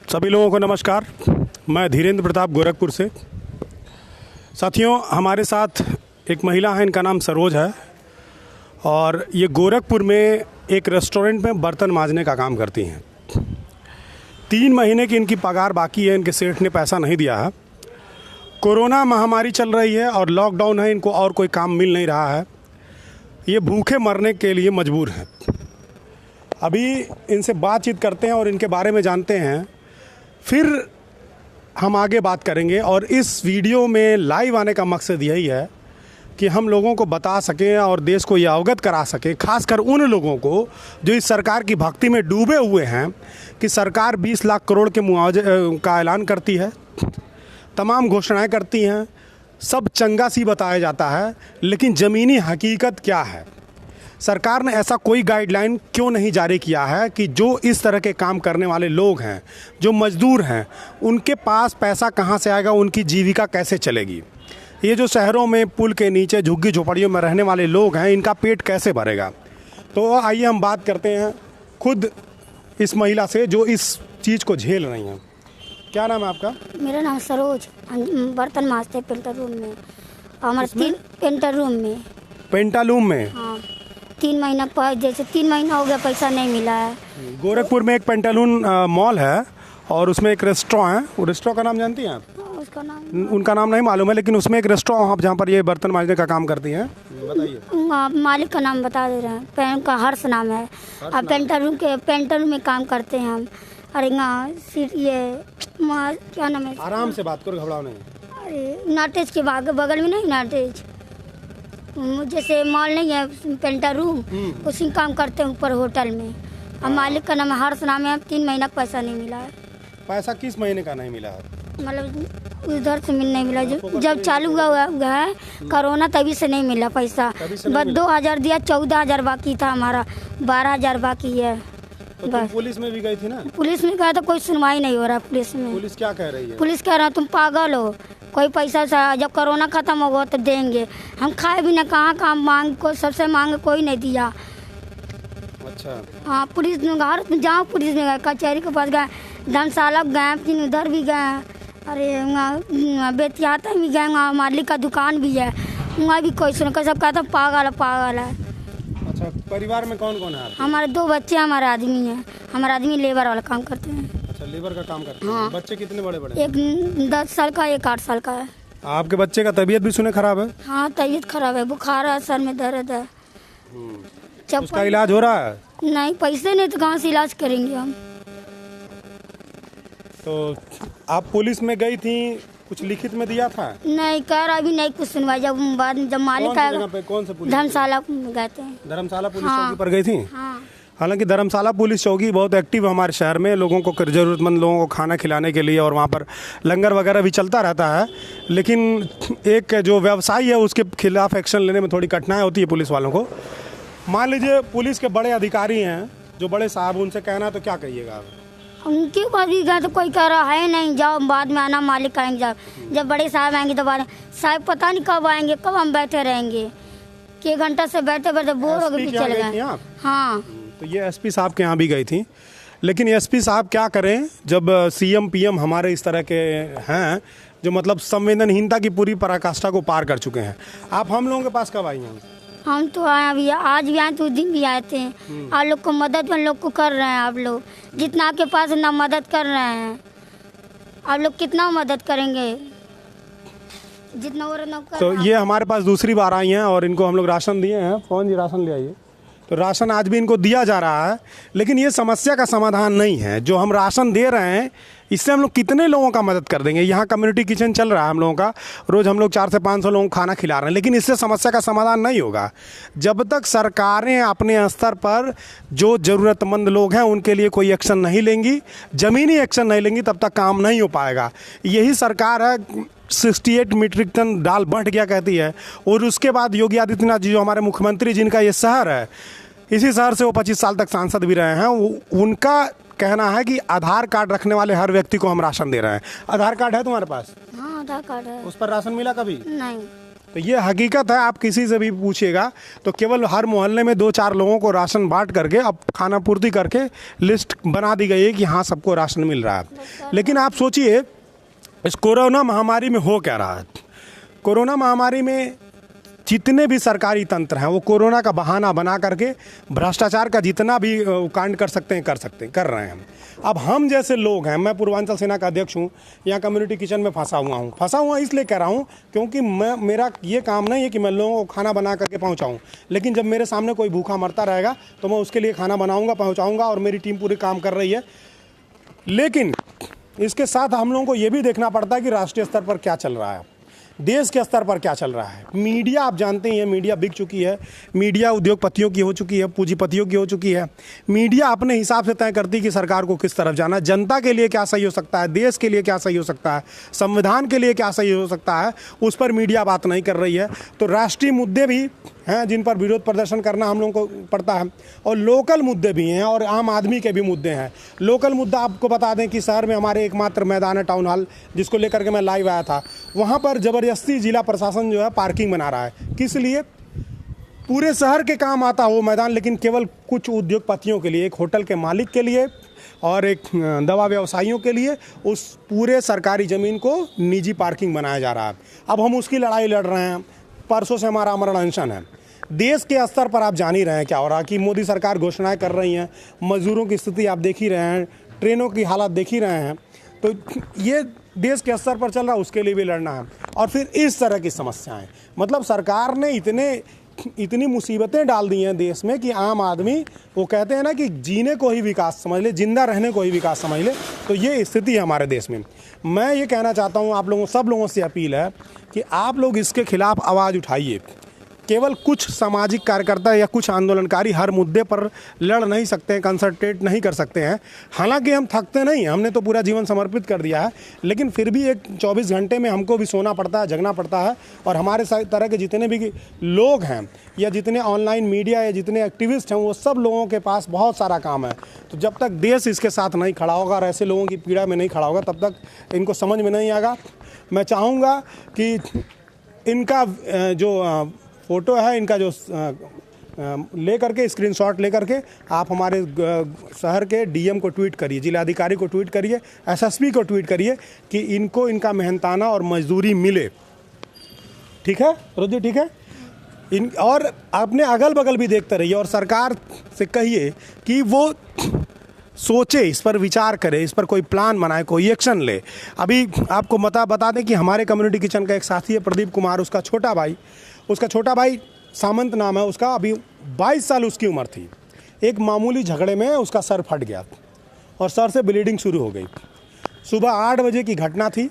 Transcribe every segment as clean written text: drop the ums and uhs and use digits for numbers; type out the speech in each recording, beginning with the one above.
सभी लोगों को नमस्कार। मैं धीरेन्द्र प्रताप गोरखपुर से। साथियों, हमारे साथ एक महिला है, इनका नाम सरोज है और ये गोरखपुर में एक रेस्टोरेंट में बर्तन मांजने का काम करती हैं। 3 महीने की इनकी पगार बाकी है, इनके सेठ ने पैसा नहीं दिया है। कोरोना महामारी चल रही है और लॉकडाउन है, इनको और कोई काम मिल नहीं रहा है। ये भूखे मरने के लिए मजबूर हैं। अभी इनसे बातचीत करते हैं और इनके बारे में जानते हैं, फिर हम आगे बात करेंगे। और इस वीडियो में लाइव आने का मकसद यही है कि हम लोगों को बता सकें और देश को ये अवगत करा सकें, खासकर उन लोगों को जो इस सरकार की भक्ति में डूबे हुए हैं कि सरकार 20 लाख करोड़ के मुआवजे का ऐलान करती है, तमाम घोषणाएं करती हैं, सब चंगा सी बताया जाता है, लेकिन ज़मीनी हकीकत क्या है। सरकार ने ऐसा कोई गाइडलाइन क्यों नहीं जारी किया है कि जो इस तरह के काम करने वाले लोग हैं, जो मजदूर हैं, उनके पास पैसा कहाँ से आएगा, उनकी जीविका कैसे चलेगी। ये जो शहरों में पुल के नीचे झुग्गी झोपड़ियों में रहने वाले लोग हैं, इनका पेट कैसे भरेगा। तो आइए हम बात करते हैं खुद इस महिला से जो इस चीज़ को झेल रही हैं। क्या नाम है आपका? मेरा नाम सरोज। बर्तन मांजते पेंटर रूम में, हमारे 3 पेंटर रूम में। पेंटालूम में? हाँ, 3 महीना जैसे 3 महीना हो गया, पैसा नहीं मिला है। गोरखपुर में एक पेंटालून मॉल है और उसमें एक रेस्टोरेंट है। वो रेस्टोरेंट का नाम जानती हैं आप? उसका नाम, उनका नाम नहीं मालूम है, लेकिन उसमें एक रेस्टोरेंट आप जहाँ पर ये बर्तन मांजने का काम करती हैं, बताइए। मालिक का नाम बता दे रहे हैं। उनका हर्ष नाम है। अब पेंटर रूम में काम करते हैं हम। अरे ये क्या नाम है? आराम से बात करो, घबराओ नहीं। अरे नाटेज के बगल में नहीं, नाटेज जैसे मॉल नहीं है, पेंटर रूम, उसी में काम करते हैं ऊपर होटल में। अब मालिक का नाम हर्ष नाम है। 3 महीना पैसा नहीं मिला है। पैसा किस महीने का नहीं मिला है? मतलब उधर से नहीं मिला, जब चालू हुआ है कोरोना, तभी से नहीं मिला पैसा। बस 2000 दिया, 14000 बाकी था हमारा, 12000 बाकी है। तो तुम पुलिस में भी गई थी ना? पुलिस में गया तो कोई सुनवाई नहीं हो रहा। पुलिस में, पुलिस क्या कह रही है? पुलिस कह रहा है तुम पागल हो, कोई पैसा जब कोरोना खत्म होगा तो देंगे। हम खाए भी ना, कहाँ काम मांग को, सबसे मांग कोई नहीं दिया। अच्छा। हाँ, पुलिस घर जहाँ पुलिस में गए, कचहरी के पास गए, धर्मशाला गए, फिर उधर भी गए। अरे बेतियाता भी गए, वहाँ मालिक का दुकान भी है, वहाँ भी कोई सुन, सब कहता पागल है। अच्छा, परिवार में कौन कौन है? हमारे 2 बच्चे, हमारे आदमी हैं। हमारे आदमी लेबर वाला काम करते हैं। अच्छा, लेबर का काम करते हैं। हाँ। बच्चे कितने बड़े बड़े? एक 10 साल का, एक 8 साल का है। आपके बच्चे का तबीयत भी सुने खराब है? हाँ, तबीयत खराब है, बुखार है, सर में दर्द है। उसका इलाज हो रहा है? नहीं, पैसे नहीं तो कहाँ से इलाज करेंगे हम। तो आप पुलिस में गई थी, कुछ लिखित में दिया था? नहीं, कह रहा अभी नहीं कुछ सुनवाई। जब बाद में जब मालिक आएगा। कौन से पुलिस? धर्मशाला गए थे। धर्मशाला पुलिस हाँ। चौकी पर गई थी? हाँ। हालांकि धर्मशाला पुलिस चौकी बहुत एक्टिव है हमारे शहर में, लोगों को, ज़रूरतमंद लोगों को खाना खिलाने के लिए, और वहाँ पर लंगर वगैरह भी चलता रहता है। लेकिन एक जो व्यवसायी है उसके खिलाफ एक्शन लेने में थोड़ी कठिनाई होती है पुलिस वालों को। मान लीजिए पुलिस के बड़े अधिकारी हैं, जो बड़े साहब, उनसे कहना तो क्या कहिएगा आप? उनके पास भी गए तो कोई कह रहा है नहीं, जाओ बाद में आना, मालिक आएंगे। जब बड़े साहब आएंगे तो बाद साहब पता नहीं कब आएंगे, कब हम बैठे रहेंगे। कि 1 घंटा से बैठे बैठे बोर हो गए, चले गए। हाँ, तो ये एसपी साहब के यहाँ भी गई थी। लेकिन एसपी साहब क्या करें, जब सीएम पीएम हमारे इस तरह के हैं, जो मतलब संवेदनहीनता की पूरी पराकाष्ठा को पार कर चुके हैं। आप हम लोगों के पास कब आई हैं? हम तो आए अभी, आज भी आए, तो उस दिन भी आए थे। आप लोग को मदद हम लोग को कर रहे हैं। आप लोग जितना आपके पास ना मदद कर रहे हैं, आप लोग कितना मदद करेंगे, जितना वो ना कर। तो ये हमारे पास दूसरी बार आई हैं और इनको हम लोग राशन दिए हैं। कौन जी राशन ले आइए। तो राशन आज भी इनको दिया जा रहा है, लेकिन ये समस्या का समाधान नहीं है। जो हम राशन दे रहे हैं, इससे हम लोग कितने लोगों का मदद कर देंगे। यहाँ कम्युनिटी किचन चल रहा है हम लोगों का, रोज़ हम लोग 400 से 500 लोगों को खाना खिला रहे हैं, लेकिन इससे समस्या का समाधान नहीं होगा। जब तक सरकारें अपने स्तर पर जो ज़रूरतमंद लोग हैं उनके लिए कोई एक्शन नहीं लेंगी, ज़मीनी एक्शन नहीं लेंगी, तब तक काम नहीं हो पाएगा। यही सरकार है 68 मीट्रिक टन दाल बढ़ गया कहती है, और उसके बाद योगी आदित्यनाथ जी, जो हमारे मुख्यमंत्री, जिनका ये शहर है, इसी शहर से वो 25 साल तक सांसद भी रहे हैं, उनका कहना है कि आधार कार्ड रखने वाले हर व्यक्ति को हम राशन दे रहे हैं। आधार कार्ड है तुम्हारे पास? हाँ, आधार कार्ड है। उस पर राशन मिला कभी? नहीं। तो ये हकीकत है, आप किसी से भी पूछिएगा तो केवल हर मोहल्ले में 2-4 लोगों को राशन बांट करके अब खाना पूर्ति करके लिस्ट बना दी गई है कि हाँ सबको राशन मिल रहा है। लेकिन आप सोचिए इस कोरोना महामारी में हो क्या रहा है। कोरोना महामारी में जितने भी सरकारी तंत्र हैं वो कोरोना का बहाना बना करके भ्रष्टाचार का जितना भी कांड कर सकते हैं कर रहे हैं। अब हम जैसे लोग हैं, मैं पूर्वांचल सेना का अध्यक्ष हूँ, यहाँ कम्युनिटी किचन में फंसा हुआ इसलिए कह रहा हूँ क्योंकि मेरा ये काम नहीं है कि मैं लोगों को खाना बना करके पहुँचाऊँ, लेकिन जब मेरे सामने कोई भूखा मरता रहेगा तो मैं उसके लिए खाना बनाऊँगा, पहुँचाऊँगा और मेरी टीम पूरी काम कर रही है। लेकिन इसके साथ हम लोगों को ये भी देखना पड़ता है कि राष्ट्रीय स्तर पर क्या चल रहा है, देश के स्तर पर क्या चल रहा है। मीडिया आप जानते हैं, मीडिया बिक चुकी है, मीडिया उद्योगपतियों की हो चुकी है, पूंजीपतियों की हो चुकी है। मीडिया अपने हिसाब से तय करती है कि सरकार को किस तरफ जाना है, जनता के लिए क्या सही हो सकता है, देश के लिए क्या सही हो सकता है, संविधान के लिए क्या सही हो सकता है, उस पर मीडिया बात नहीं कर रही है। तो राष्ट्रीय मुद्दे भी हैं जिन पर विरोध प्रदर्शन करना हम लोगों को पड़ता है, और लोकल मुद्दे भी हैं और आम आदमी के भी मुद्दे हैं। लोकल मुद्दा आपको बता दें कि शहर में हमारे एकमात्र मैदान है टाउन हॉल, जिसको लेकर के मैं लाइव आया था। वहाँ पर ज़बरदस्ती जिला प्रशासन जो है पार्किंग बना रहा है। किस लिए? पूरे शहर के काम आता हो मैदान, लेकिन केवल कुछ उद्योगपतियों के लिए, एक होटल के मालिक के लिए और एक दवा व्यवसायियों के लिए उस पूरे सरकारी ज़मीन को निजी पार्किंग बनाया जा रहा है। अब हम उसकी लड़ाई लड़ रहे हैं। परसों से हमारा अमरण अनशन है। देश के स्तर पर आप जान ही रहे हैं क्या हो रहा है कि मोदी सरकार घोषणाएं कर रही हैं, मजदूरों की स्थिति आप देख ही रहे हैं, ट्रेनों की हालत देख ही रहे हैं। तो ये देश के स्तर पर चल रहा है, उसके लिए भी लड़ना है। और फिर इस तरह की समस्याएं, मतलब सरकार ने इतनी मुसीबतें डाल दी हैं देश में कि आम आदमी, वो कहते हैं ना कि जीने को ही विकास समझ ले, जिंदा रहने को ही विकास समझ ले। तो ये स्थिति है हमारे देश में। मैं ये कहना चाहता हूँ, आप लोगों सब लोगों से अपील है कि आप लोग इसके खिलाफ आवाज़ उठाइए। केवल कुछ सामाजिक कार्यकर्ता या कुछ आंदोलनकारी हर मुद्दे पर लड़ नहीं सकते हैं, कंसंट्रेट नहीं कर सकते हैं। हालांकि हम थकते नहीं हैं, हमने तो पूरा जीवन समर्पित कर दिया है, लेकिन फिर भी एक 24 घंटे में हमको भी सोना पड़ता है, जगना पड़ता है। और हमारे तरह के जितने भी लोग हैं या जितने ऑनलाइन मीडिया या जितने एक्टिविस्ट हैं, वो सब लोगों के पास बहुत सारा काम है। तो जब तक देश इसके साथ नहीं खड़ा होगा और ऐसे लोगों की पीड़ा में नहीं खड़ा होगा, तब तक इनको समझ में नहीं आएगा। मैं चाहूँगा कि इनका जो फ़ोटो है, इनका जो ले करके स्क्रीनशॉट ले करके आप हमारे शहर के डीएम को ट्वीट करिए, जिलाधिकारी को ट्वीट करिए, एसएसपी को ट्वीट करिए कि इनको इनका मेहनताना और मजदूरी मिले। ठीक है रोजी, ठीक है। और अपने अगल बगल भी देखते रहिए और सरकार से कहिए कि वो सोचे, इस पर विचार करे, इस पर कोई प्लान बनाए, कोई एक्शन ले। अभी आपको बता दें कि हमारे कम्युनिटी किचन का एक साथी है प्रदीप कुमार, उसका छोटा भाई सामंत नाम है उसका, अभी 22 साल उसकी उम्र थी। एक मामूली झगड़े में उसका सर फट गया और सर से ब्लीडिंग शुरू हो गई। सुबह 8 बजे की घटना थी।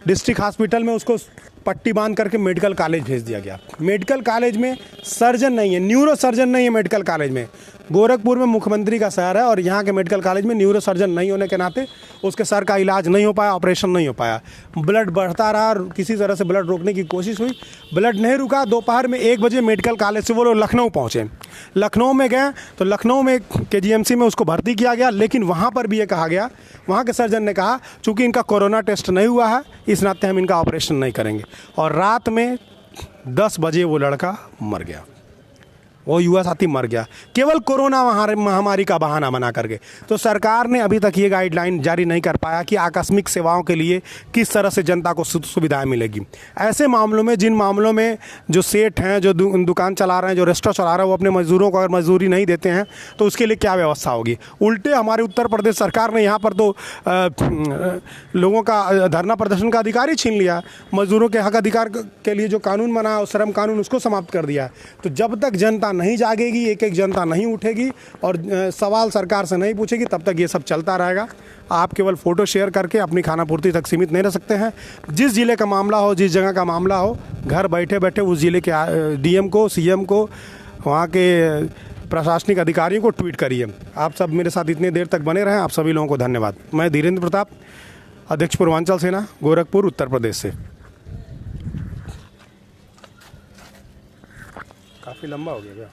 डिस्ट्रिक्ट हॉस्पिटल में उसको पट्टी बांध करके मेडिकल कॉलेज भेज दिया गया। मेडिकल कॉलेज में सर्जन नहीं है, न्यूरो सर्जन नहीं है मेडिकल कॉलेज में। गोरखपुर में मुख्यमंत्री का शहर है और यहाँ के मेडिकल कॉलेज में न्यूरो सर्जन नहीं होने के नाते उसके सर का इलाज नहीं हो पाया, ऑपरेशन नहीं हो पाया। ब्लड बढ़ता रहा और किसी तरह से ब्लड रोकने की कोशिश हुई, ब्लड नहीं रुका। दोपहर में 1 बजे मेडिकल कॉलेज से वो लोग लखनऊ पहुँचे। लखनऊ में गए तो लखनऊ में KGMC में उसको भर्ती किया गया, लेकिन वहाँ पर भी ये कहा गया, वहाँ के सर्जन ने कहा चूँकि इनका कोरोना टेस्ट नहीं हुआ है, इस नाते हम इनका ऑपरेशन नहीं करेंगे। और रात में 10 बजे वो लड़का मर गया, वो युवा साथी मर गया, केवल कोरोना महामारी का बहाना बना करके। तो सरकार ने अभी तक ये गाइडलाइन जारी नहीं कर पाया कि आकस्मिक सेवाओं के लिए किस तरह से जनता को सुविधाएं मिलेगी। ऐसे मामलों में, जिन मामलों में जो सेठ हैं, जो दुकान चला रहे हैं, जो रेस्टोरेंट चला रहे हैं, वो अपने मजदूरों को अगर मजदूरी नहीं देते हैं तो उसके लिए क्या व्यवस्था होगी। उल्टे हमारे उत्तर प्रदेश सरकार ने यहाँ पर तो लोगों का धरना प्रदर्शन का अधिकार ही छीन लिया। मजदूरों के हक अधिकार के लिए जो कानून बना है, श्रम कानून, उसको समाप्त कर दिया। तो जब तक जनता नहीं जागेगी, एक जनता नहीं उठेगी और सवाल सरकार से नहीं पूछेगी, तब तक ये सब चलता रहेगा। आप केवल फ़ोटो शेयर करके अपनी खाना पूर्ति तक सीमित नहीं रह सकते हैं। जिस ज़िले का मामला हो, जिस जगह का मामला हो, घर बैठे बैठे उस ज़िले के DM को, CM को, वहाँ के प्रशासनिक अधिकारियों को ट्वीट करिए। आप सब मेरे साथ इतनी देर तक बने रहें, आप सभी लोगों को धन्यवाद। मैं धीरेन्द्र प्रताप, अध्यक्ष पूर्वांचल सेना, गोरखपुर, उत्तर प्रदेश से। काफ़ी लंबा हो गया क्या?